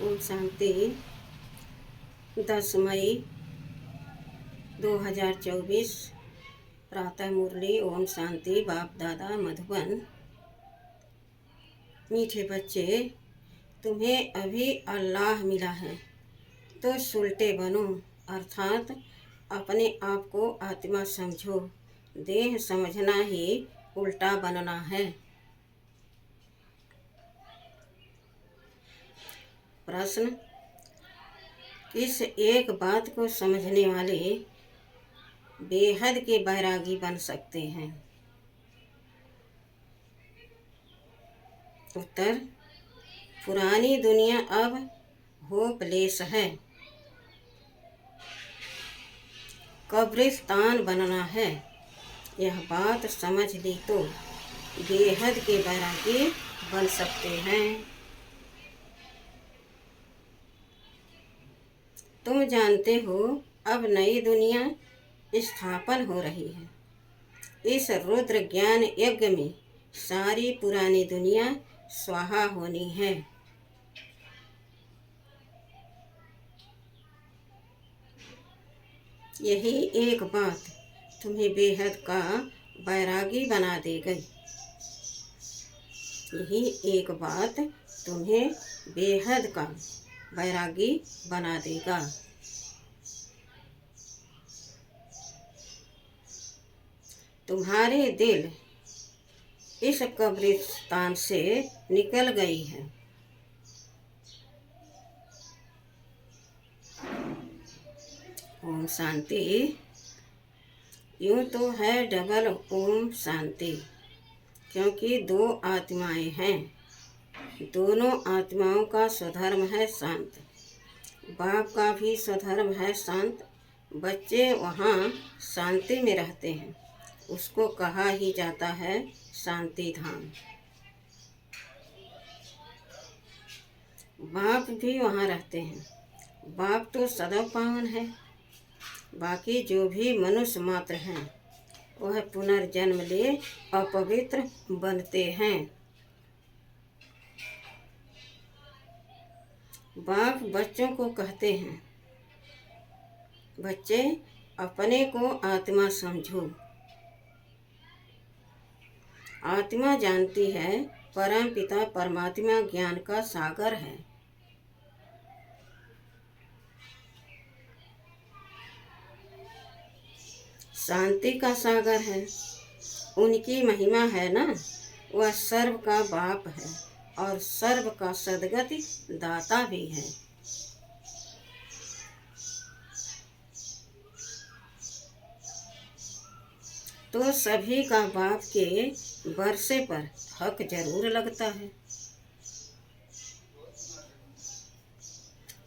ओम शांति। 10 मई 2024 प्रातः मुरली। ओम शांति। बाप दादा मधुबन। मीठे बच्चे, तुम्हें अभी अल्लाह मिला है तो सुलटे बनो, अर्थात अपने आप को आत्मा समझो। देह समझना ही उल्टा बनना है। प्रश्न: किस एक बात को समझने वाले बेहद के बैरागी बन सकते हैं? उत्तर: पुरानी दुनिया अब होपलेस है, कब्रिस्तान बनना है। यह बात समझ ली तो बेहद के बैरागी बन सकते हैं। तुम जानते हो अब नई दुनिया स्थापन हो रही है। इस रुद्र ज्ञान यज्ञ में सारी पुरानी दुनिया स्वाहा होनी है। यही एक बात तुम्हें बेहद का बैरागी बना देगी। यही एक बात तुम्हें बेहद का बैरागी बना देगा। तुम्हारे दिल इस कब्रिस्तान से निकल गई है। ओम शांति। यूँ तो है डबल ओम शांति, क्योंकि दो आत्माएं हैं। दोनों आत्माओं का स्वधर्म है शांत। बाप का भी स्वधर्म है शांत। बच्चे वहाँ शांति में रहते हैं, उसको कहा ही जाता है शांति धाम। बाप भी वहाँ रहते हैं। बाप तो सदैव पावन है। बाकी जो भी मनुष्य मात्र हैं वह पुनर्जन्म ले अपवित्र बनते हैं। बाप बच्चों को कहते हैं, बच्चे अपने को आत्मा समझो। आत्मा जानती है परम पिता परमात्मा ज्ञान का सागर है। शांति का सागर है। उनकी महिमा है ना, वह सर्व का बाप है और सर्व का सद्गति दाता भी है। तो सभी का बाप के वर्षे पर हक जरूर लगता है।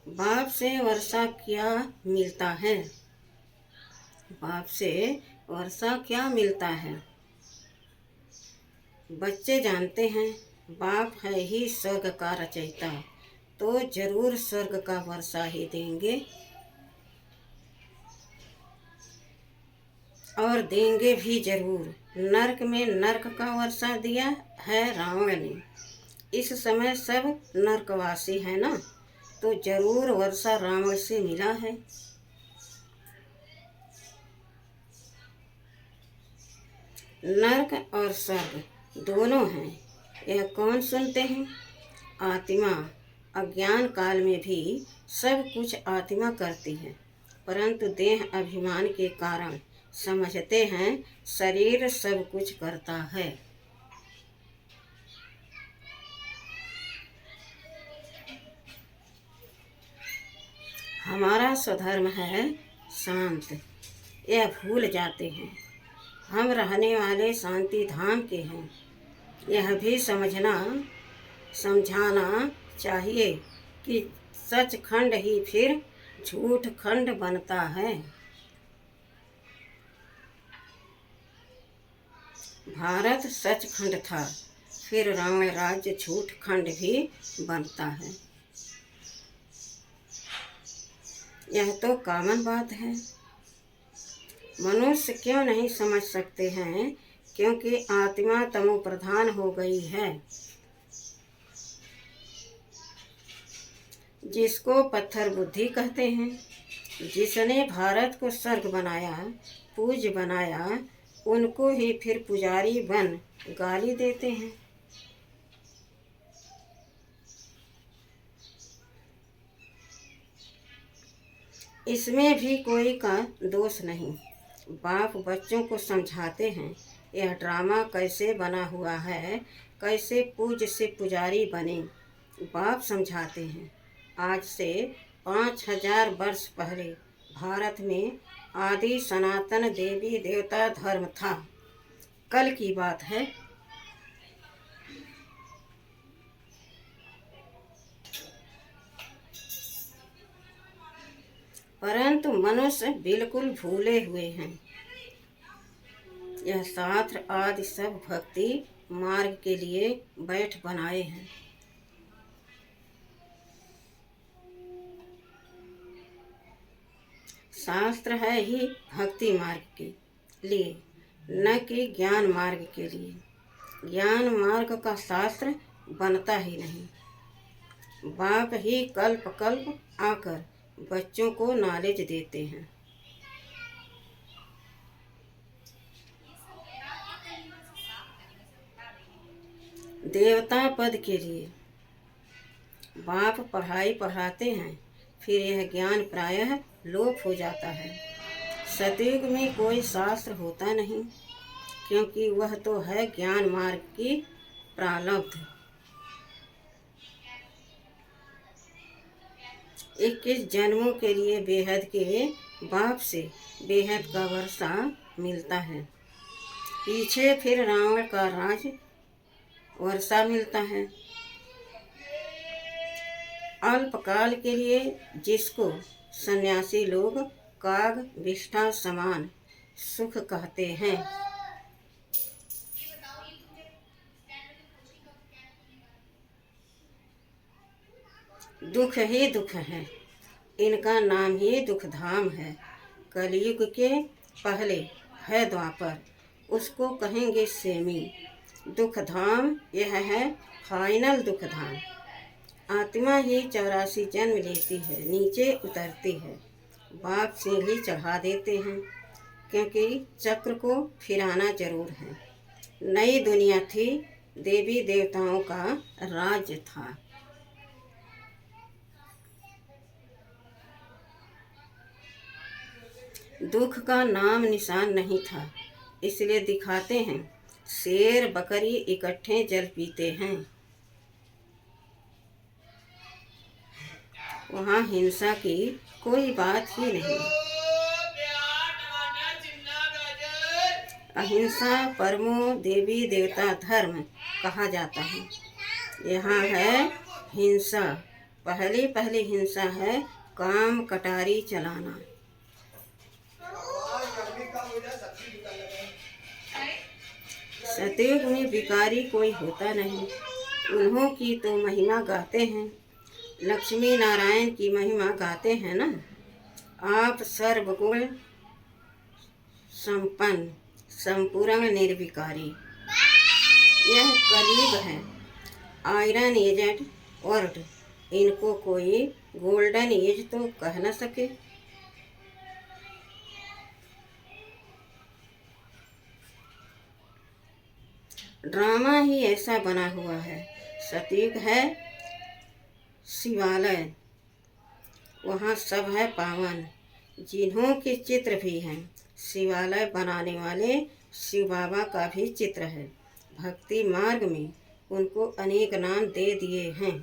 बाप से वर्षा क्या मिलता है? बाप से वर्षा क्या मिलता है? बच्चे जानते हैं बाप है ही स्वर्ग का रचयिता, तो जरूर स्वर्ग का वर्षा ही देंगे और देंगे भी जरूर। नरक में नरक का वर्षा दिया है रावण ने। इस समय सब नरकवासी है ना, तो जरूर वर्षा रावण से मिला है। नरक और स्वर्ग दोनों हैं, यह कौन सुनते हैं? आत्मा। अज्ञान काल में भी सब कुछ आत्मा करती है, परंतु देह अभिमान के कारण समझते हैं शरीर सब कुछ करता है। हमारा स्वधर्म है शांत, यह भूल जाते हैं। हम रहने वाले शांति धाम के हैं, यह भी समझाना चाहिए कि सचखंड ही फिर झूठ खंड बनता है। भारत सचखंड था, फिर रावण राज्य झूठ खंड भी बनता है। यह तो कॉमन बात है। मनुष्य क्यों नहीं समझ सकते हैं? क्योंकि आत्मा तमो प्रधान हो गई है। जिसको पत्थर बुद्धि कहते हैं। जिसने भारत को स्वर्ग बनाया, पूज्य बनाया, उनको ही फिर पुजारी बन गाली देते हैं। इसमें भी कोई का दोष नहीं। बाप बच्चों को समझाते हैं यह ड्रामा कैसे बना हुआ है, कैसे पूज्य से पुजारी बने। बाप समझाते हैं आज से 5000 वर्ष पहले भारत में आदि सनातन देवी देवता धर्म था। कल की बात है। परंतु मनुष्य बिल्कुल भूले हुए हैं। यह शास्त्र आदि सब भक्ति मार्ग के लिए बैठ बनाए हैं। शास्त्र है ही भक्ति मार्ग के लिए, न कि ज्ञान मार्ग के लिए। ज्ञान मार्ग का शास्त्र बनता ही नहीं। बाप ही कल्प कल्प आकर बच्चों को नॉलेज देते हैं। देवता पद के लिए बाप पढ़ाई पढ़ाते हैं, फिर यह ज्ञान प्रायः लोप हो जाता है। सतयुग में कोई शास्त्र होता नहीं, क्योंकि वह तो है ज्ञान मार्ग की प्रारब्ध। 21 जन्मों के लिए बेहद के बाप से बेहद का वर्षा मिलता है। पीछे फिर रावण का राज वर्षा मिलता है। अल्पकाल के लिए जिसको सन्यासी लोग काग विष्ठा समान सुख कहते हैं, दुख ही दुख है। इनका नाम ही दुख धाम है। कलयुग के पहले है द्वापर, उसको कहेंगे सेमी। दुख धाम यह है फाइनल दुख धाम। आत्मा ही 84 जन्म लेती है, नीचे उतरती है। बाप सीढ़ी चढ़ा देते हैं, क्योंकि चक्र को फिराना जरूर है। नई दुनिया थी, देवी देवताओं का राज्य था। दुख का नाम निशान नहीं था, इसलिए दिखाते हैं शेर बकरी इकट्ठे जल पीते हैं। वहाँ हिंसा की कोई बात ही नहीं। अहिंसा परमो देवी देवता धर्म कहा जाता है। यहाँ है हिंसा। पहली हिंसा है काम कटारी चलाना। सतयुग में भिखारी कोई होता नहीं। उन्हों की तो महिमा गाते हैं, लक्ष्मी नारायण की महिमा गाते हैं ना। आप सर्वगुण संपन्न संपूर्ण निर्विकारी। यह कलयुग है, आयरन एजेड वर्ल्ड। इनको कोई गोल्डन एज तो कह न सके। ड्रामा ही ऐसा बना हुआ है। सतयुग है शिवालय, वहाँ सब है पावन। जिन्हों के चित्र भी हैं। शिवालय बनाने वाले शिव बाबा का भी चित्र है। भक्ति मार्ग में उनको अनेक नाम दे दिए हैं।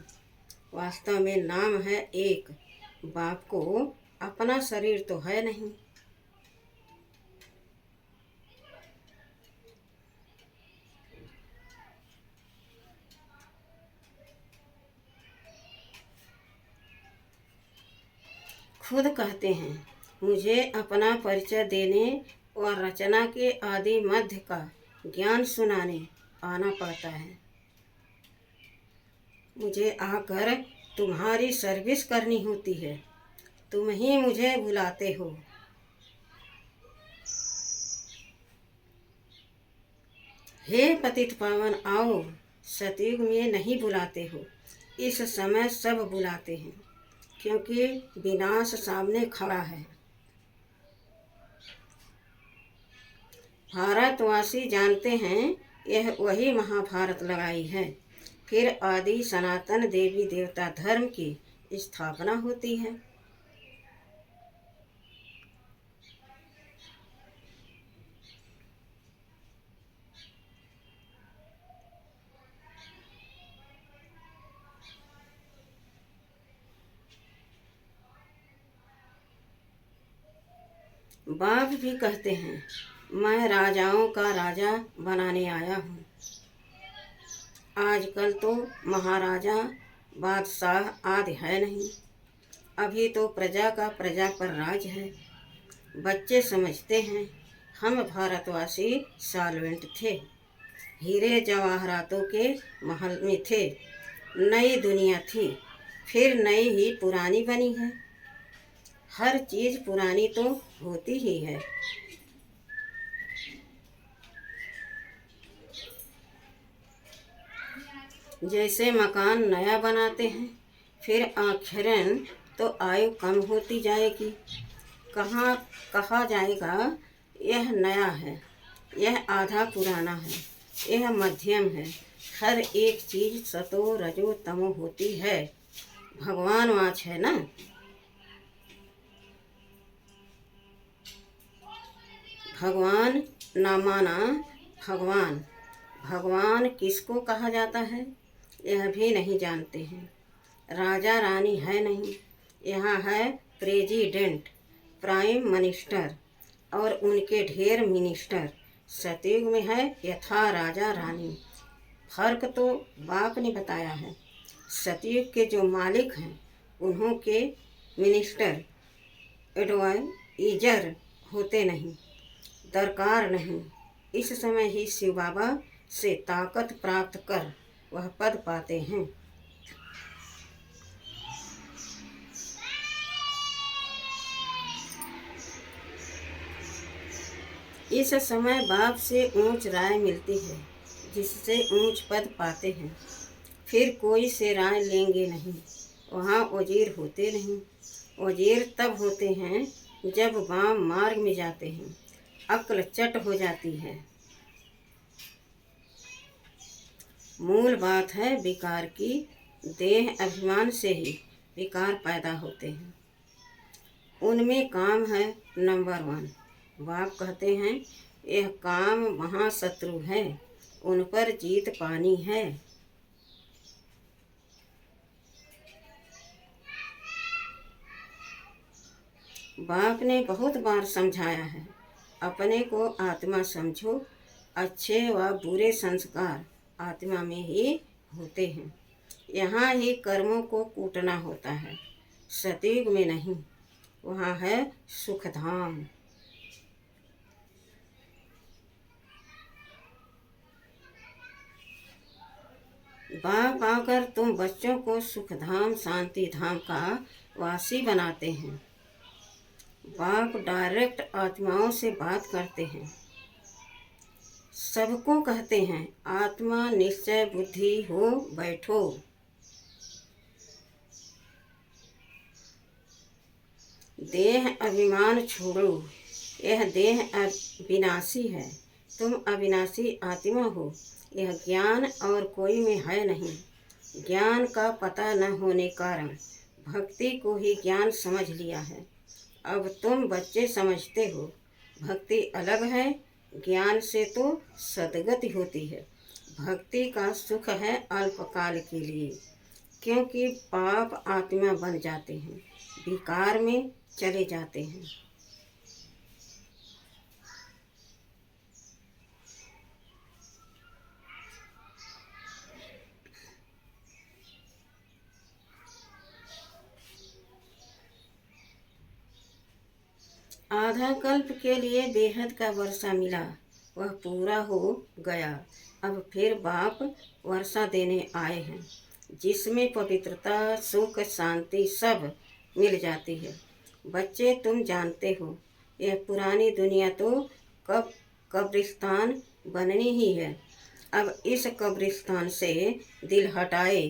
वास्तव में नाम है एक। बाप को अपना शरीर तो है नहीं। खुद कहते हैं मुझे अपना परिचय देने और रचना के आदि मध्य का ज्ञान सुनाने आना पड़ता है। मुझे आकर तुम्हारी सर्विस करनी होती है। तुम ही मुझे बुलाते हो। हे पतित पावन आओ। सतयुग में नहीं बुलाते हो, इस समय सब बुलाते हैं। क्योंकि विनाश सामने खड़ा है। भारतवासी जानते हैं यह वही महाभारत लड़ाई है। फिर आदि सनातन देवी देवता धर्म की स्थापना होती है। बाप भी कहते हैं मैं राजाओं का राजा बनाने आया हूँ। आजकल तो महाराजा बादशाह आदि है नहीं, अभी तो प्रजा का प्रजा पर राज है। बच्चे समझते हैं हम भारतवासी साल्वेंट थे, हीरे जवाहरातों के महल में थे। नई दुनिया थी, फिर नई ही पुरानी बनी है। हर चीज़ पुरानी तो होती ही है। जैसे मकान नया बनाते हैं, फिर आखिरन तो आयु कम होती जाएगी। कहाँ कहा जाएगा यह नया है, यह आधा पुराना है, यह मध्यम है। हर एक चीज़ सतो रजो तमो होती है। भगवान वाच है ना। भगवान ना माना भगवान। भगवान किसको कहा जाता है यह भी नहीं जानते हैं। राजा रानी है नहीं, यहाँ है प्रेसिडेंट, प्राइम मिनिस्टर और उनके ढेर मिनिस्टर। सतयुग में है यथा राजा रानी। फर्क तो बाप ने बताया है। सतयुग के जो मालिक हैं उन्हों के मिनिस्टर एडवाइजर होते नहीं, दरकार नहीं। इस समय ही शिव बाबा से ताकत प्राप्त कर वह पद पाते हैं। इस समय बाप से ऊंच राय मिलती है, जिससे ऊंच पद पाते हैं। फिर कोई से राय लेंगे नहीं, वहाँ वजीर होते नहीं। वजीर तब होते हैं जब वाम मार्ग में जाते हैं, अक्ल चट हो जाती है। मूल बात है विकार की। देह अभिमान से ही विकार पैदा होते हैं। उनमें काम है नंबर 1। बाप कहते हैं यह काम महाशत्रु है, उन पर जीत पानी है। बाप ने बहुत बार समझाया है, अपने को आत्मा समझो। अच्छे व बुरे संस्कार आत्मा में ही होते हैं। यहाँ ही कर्मों को कूटना होता है, सतयुग में नहीं। वहाँ है सुखधाम। बाप आकर तुम बच्चों को सुखधाम शांति धाम का वासी बनाते हैं। बाप डायरेक्ट आत्माओं से बात करते हैं, सबको कहते हैं आत्मा निश्चय बुद्धि हो बैठो। देह अभिमान छोड़ो, यह देह विनाशी है, तुम अविनाशी आत्मा हो। यह ज्ञान और कोई में है नहीं। ज्ञान का पता न होने कारण भक्ति को ही ज्ञान समझ लिया है। अब तुम बच्चे समझते हो भक्ति अलग है, ज्ञान से तो सद्गति होती है। भक्ति का सुख है अल्पकाल के लिए, क्योंकि पाप आत्मा बन जाते हैं, विकार में चले जाते हैं। आधा कल्प के लिए बेहद का वर्षा मिला, वह पूरा हो गया। अब फिर बाप वर्षा देने आए हैं, जिसमें पवित्रता सुख शांति सब मिल जाती है। बच्चे तुम जानते हो यह पुरानी दुनिया तो कब कब्रिस्तान बननी ही है। अब इस कब्रिस्तान से दिल हटाए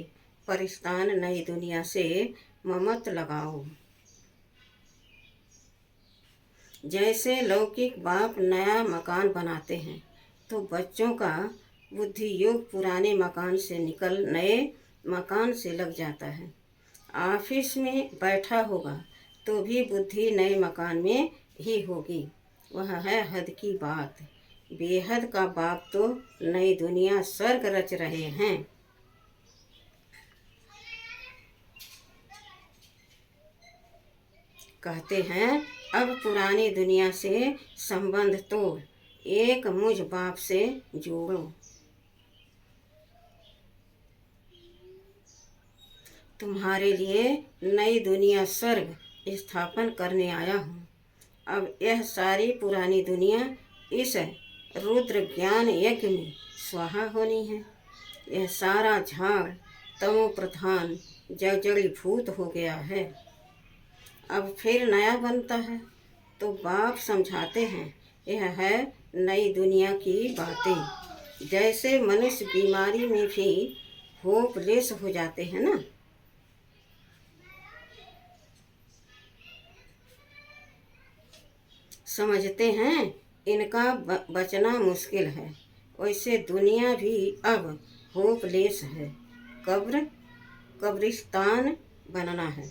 परिस्तान नई दुनिया से ममत लगाओ। जैसे लौकिक बाप नया मकान बनाते हैं तो बच्चों का बुद्धि योग पुराने मकान से निकल नए मकान से लग जाता है। ऑफिस में बैठा होगा तो भी बुद्धि नए मकान में ही होगी। वह है हद की बात। बेहद का बाप तो नई दुनिया स्वर्ग रच रहे हैं। कहते हैं अब पुरानी दुनिया से संबंध तोड़, एक मुझ बाप से जोड़ो। तुम्हारे लिए नई दुनिया स्वर्ग स्थापन करने आया हूँ। अब यह सारी पुरानी दुनिया इस रुद्र ज्ञान यज्ञ में स्वाहा होनी है। यह सारा झाड़ तमो प्रधान जड़ीभूत हो गया है, अब फिर नया बनता है। तो बाप समझाते हैं यह है नई दुनिया की बातें। जैसे मनुष्य बीमारी में भी होपलेस हो जाते हैं ना, समझते हैं इनका बचना मुश्किल है, वैसे दुनिया भी अब होपलेस है। कब्रिस्तान बनना है,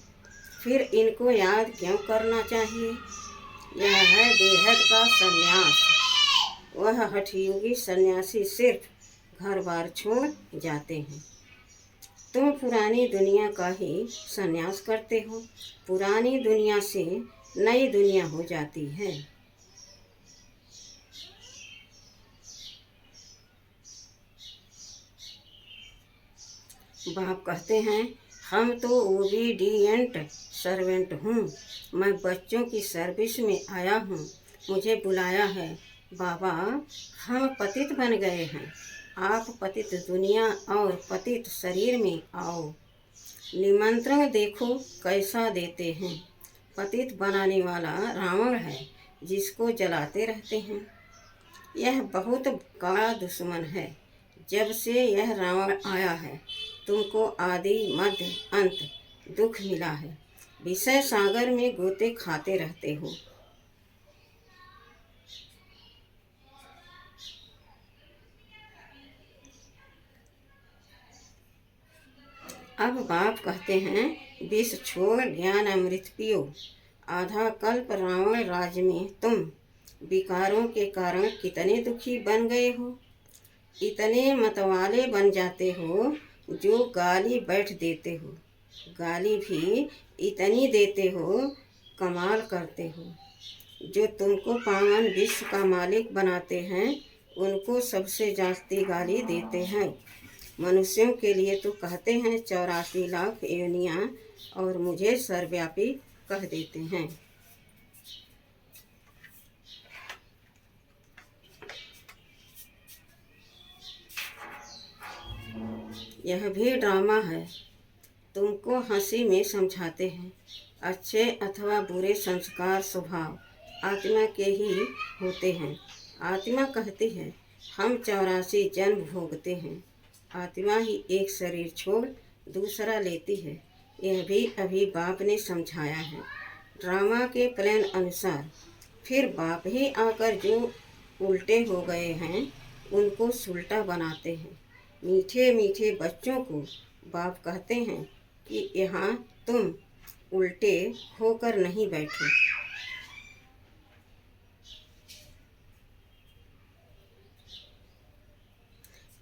फिर इनको याद क्यों करना चाहिए। यह है बेहद का सन्यास। वह हठयोगी सन्यासी सिर्फ घर बार छोड़ जाते हैं। तुम पुरानी दुनिया का ही सन्यास करते हो। पुरानी दुनिया से नई दुनिया हो जाती है। बाप कहते हैं हम तो ओबीडिएंट सर्वेंट हूँ। मैं बच्चों की सर्विस में आया हूँ। मुझे बुलाया है। बाबा हम पतित बन गए हैं, आप पतित दुनिया और पतित शरीर में आओ। निमंत्रण देखो कैसा देते हैं। पतित बनाने वाला रावण है जिसको जलाते रहते हैं। यह बहुत बड़ा दुश्मन है। जब से यह रावण आया है तुमको आदि मध्य अंत दुख मिला है। विषय सागर में गोते खाते रहते हो। अब बाप कहते हैं विष छोड़ ज्ञान अमृत पियो। आधा कल्प रावण राज में तुम विकारों के कारण कितने दुखी बन गए हो। इतने मतवाले बन जाते हो जो गाली बैठ देते हो। गाली भी इतनी देते हो कमाल करते हो। जो तुमको पावन विश्व का मालिक बनाते हैं उनको सबसे जास्ती गाली देते हैं। मनुष्यों के लिए तो कहते हैं 84 लाख योनियाँ और मुझे सर्वव्यापी कह देते हैं। यह भी ड्रामा है। तुमको हंसी में समझाते हैं। अच्छे अथवा बुरे संस्कार स्वभाव आत्मा के ही होते हैं। आत्मा कहती है हम 84 जन्म भोगते हैं। आत्मा ही एक शरीर छोड़ दूसरा लेती है। यह भी अभी बाप ने समझाया है। ड्रामा के प्लान अनुसार फिर बाप ही आकर जो उल्टे हो गए हैं उनको सुलटा बनाते हैं। मीठे मीठे बच्चों को बाप कहते हैं कि यहाँ तुम उल्टे होकर नहीं बैठो।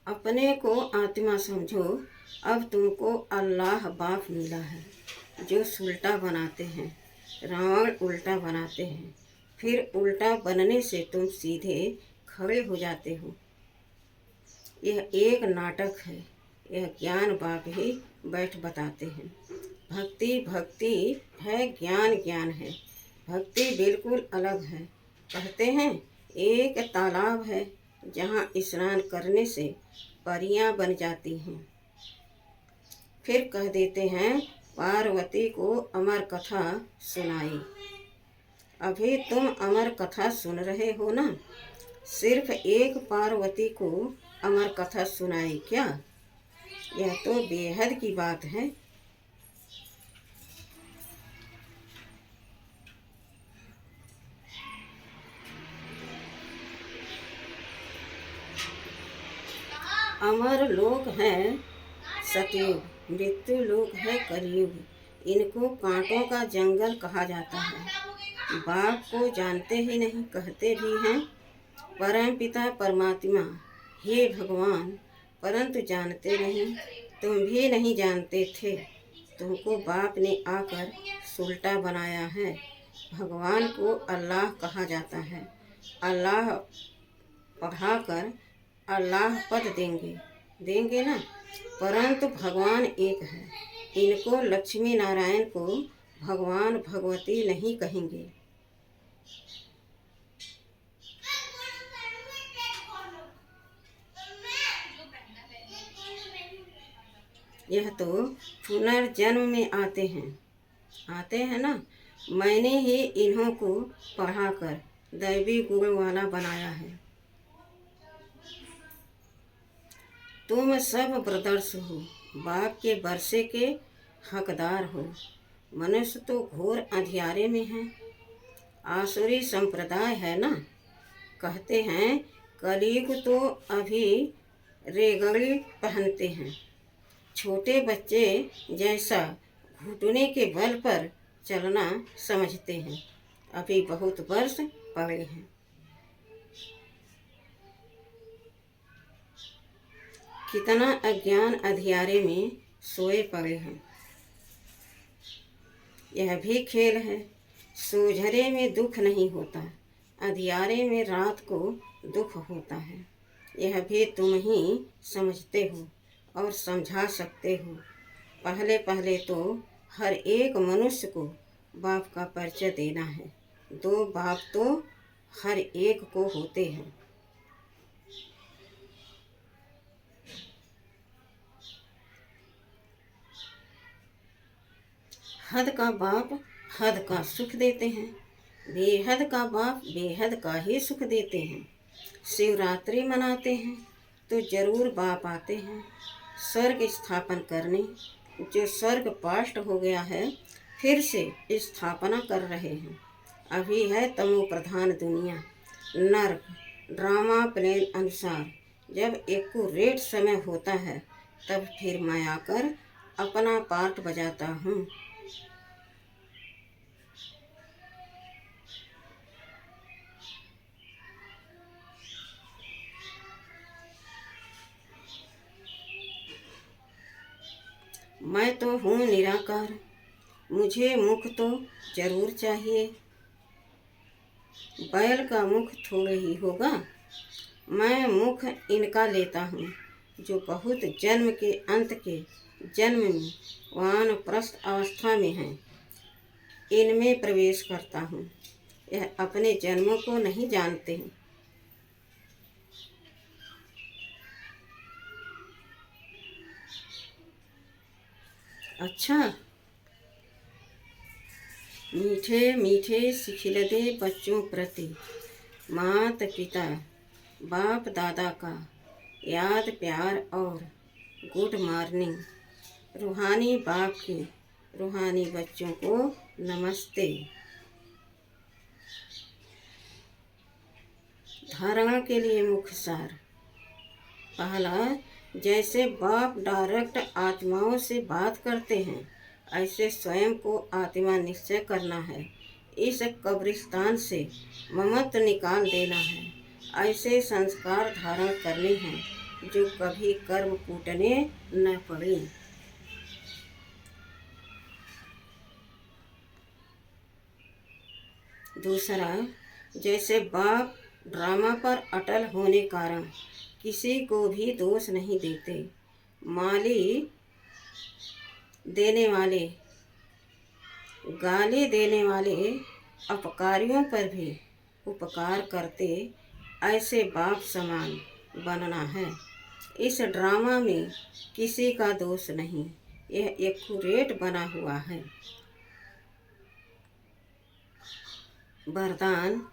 अपने को आत्मा समझो। अब तुमको अल्लाह बाप मिला है जो सुलटा बनाते हैं। रावण उल्टा बनाते हैं, फिर उल्टा बनने से तुम सीधे खड़े हो जाते हो। यह एक नाटक है। यह ज्ञान बाप ही बैठ बताते हैं। भक्ति भक्ति है, ज्ञान ज्ञान है। भक्ति बिल्कुल अलग है। कहते हैं एक तालाब है जहाँ स्नान करने से परियां बन जाती हैं। फिर कह देते हैं पार्वती को अमर कथा सुनाई। अभी तुम अमर कथा सुन रहे हो ना। सिर्फ एक पार्वती को अमर कथा सुनाई क्या? यह तो बेहद की बात है। अमर लोक है सतयुग, मृत्यु लोक है कलयुग। इनको कांटों का जंगल कहा जाता है। बाप को जानते ही नहीं, कहते भी हैं परम पिता परमात्मा, हे भगवान, परंतु जानते नहीं। तुम भी नहीं जानते थे, तुमको बाप ने आकर सुलटा बनाया है। भगवान को अल्लाह कहा जाता है। अल्लाह पढ़ाकर अल्लाह पद देंगे ना, परंतु भगवान एक है। इनको लक्ष्मी नारायण को भगवान भगवती नहीं कहेंगे। यह तो पुनर्जन्म में आते हैं ना। मैंने ही इन्हों को पढ़ाकर दैवी गुण वाला बनाया है। तुम सब ब्रदर्स हो, बाप के वर्षे के हकदार हो। मनुष्य तो घोर अंधियारे में है। आसुरी संप्रदाय है ना। कहते हैं कलयुग तो अभी रेगड़ी पहनते हैं। छोटे बच्चे जैसा घुटने के बल पर चलना समझते हैं। अभी बहुत वर्ष पड़े हैं। कितना अज्ञान अंधियारे में सोए पड़े हैं। यह भी खेल है। सोझरे में दुख नहीं होता, अंधियारे में रात को दुख होता है। यह भी तुम ही समझते हो और समझा सकते हो। पहले पहले तो हर एक मनुष्य को बाप का परिचय देना है। दो बाप तो हर एक को होते हैं। हद का बाप हद का सुख देते हैं, बेहद का बाप बेहद का ही सुख देते हैं। शिवरात्रि मनाते हैं तो जरूर बाप आते हैं स्वर्ग स्थापन करने। जो स्वर्ग पास्ट हो गया है, फिर से स्थापना कर रहे हैं। अभी है तमो प्रधान दुनिया, नर्क, ड्रामा प्लेन अनुसार। जब एक्यूरेट समय होता है, तब फिर मैं आकर अपना पार्ट बजाता हूँ। मैं तो हूँ निराकार, मुझे मुख तो जरूर चाहिए। बैल का मुख थोड़े ही होगा। मैं मुख इनका लेता हूँ जो बहुत जन्म के अंत के जन्म में वानप्रस्थ अवस्था में हैं। इनमें प्रवेश करता हूँ। यह अपने जन्मों को नहीं जानते हैं। अच्छा, मीठे मीठे सिखिलते बच्चों प्रति माता पिता बाप दादा का याद प्यार और गुड मॉर्निंग। रूहानी बाप के रूहानी बच्चों को नमस्ते। धारणा के लिए मुख्य सार। पहला, जैसे बाप डायरेक्ट आत्माओं से बात करते हैं, ऐसे स्वयं को आत्मा निश्चय करना है। इस कब्रिस्तान से ममत्व निकाल देना है। ऐसे संस्कार धारण करने हैं जो कभी कर्म कूटने न पड़े। दूसरा, जैसे बाप ड्रामा पर अटल होने कारण किसी को भी दोष नहीं देते। माली देने वाले, गाली देने वाले अपकारियों पर भी उपकार करते, ऐसे बाप समान बनना है। इस ड्रामा में किसी का दोष नहीं, यह एक्यूरेट बना हुआ है। वरदान।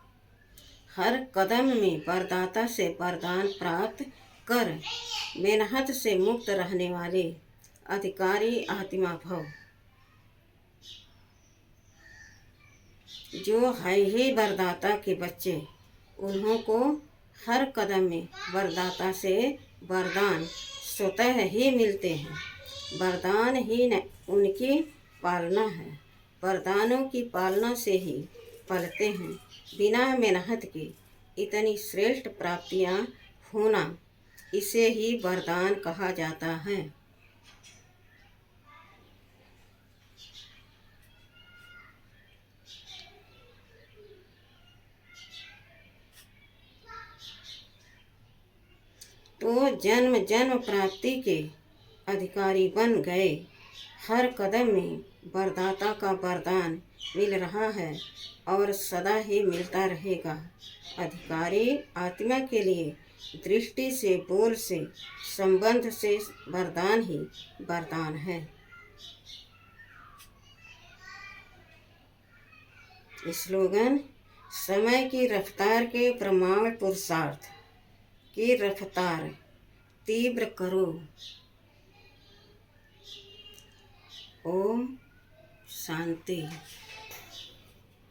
हर कदम में वरदाता से वरदान प्राप्त कर मेहनत से मुक्त रहने वाले अधिकारी आत्मा भव। जो है ही वरदाता के बच्चे, उन्हों को हर कदम में वरदाता से वरदान स्वतः ही मिलते हैं। वरदान ही उनकी पालना है। वरदानों की पालना से ही पलते हैं। बिना मेहनत के इतनी श्रेष्ठ प्राप्तियां होना, इसे ही वरदान कहा जाता है। तो जन्म जन्म प्राप्ति के अधिकारी बन गए। हर कदम में वरदाता का वरदान मिल रहा है और सदा ही मिलता रहेगा। अधिकारी आत्मा के लिए दृष्टि से, बोल से, संबंध से वरदान ही वरदान है। स्लोगन: समय की रफ्तार के प्रमाण पुरुषार्थ की रफ्तार तीव्र करो। ओम शांति।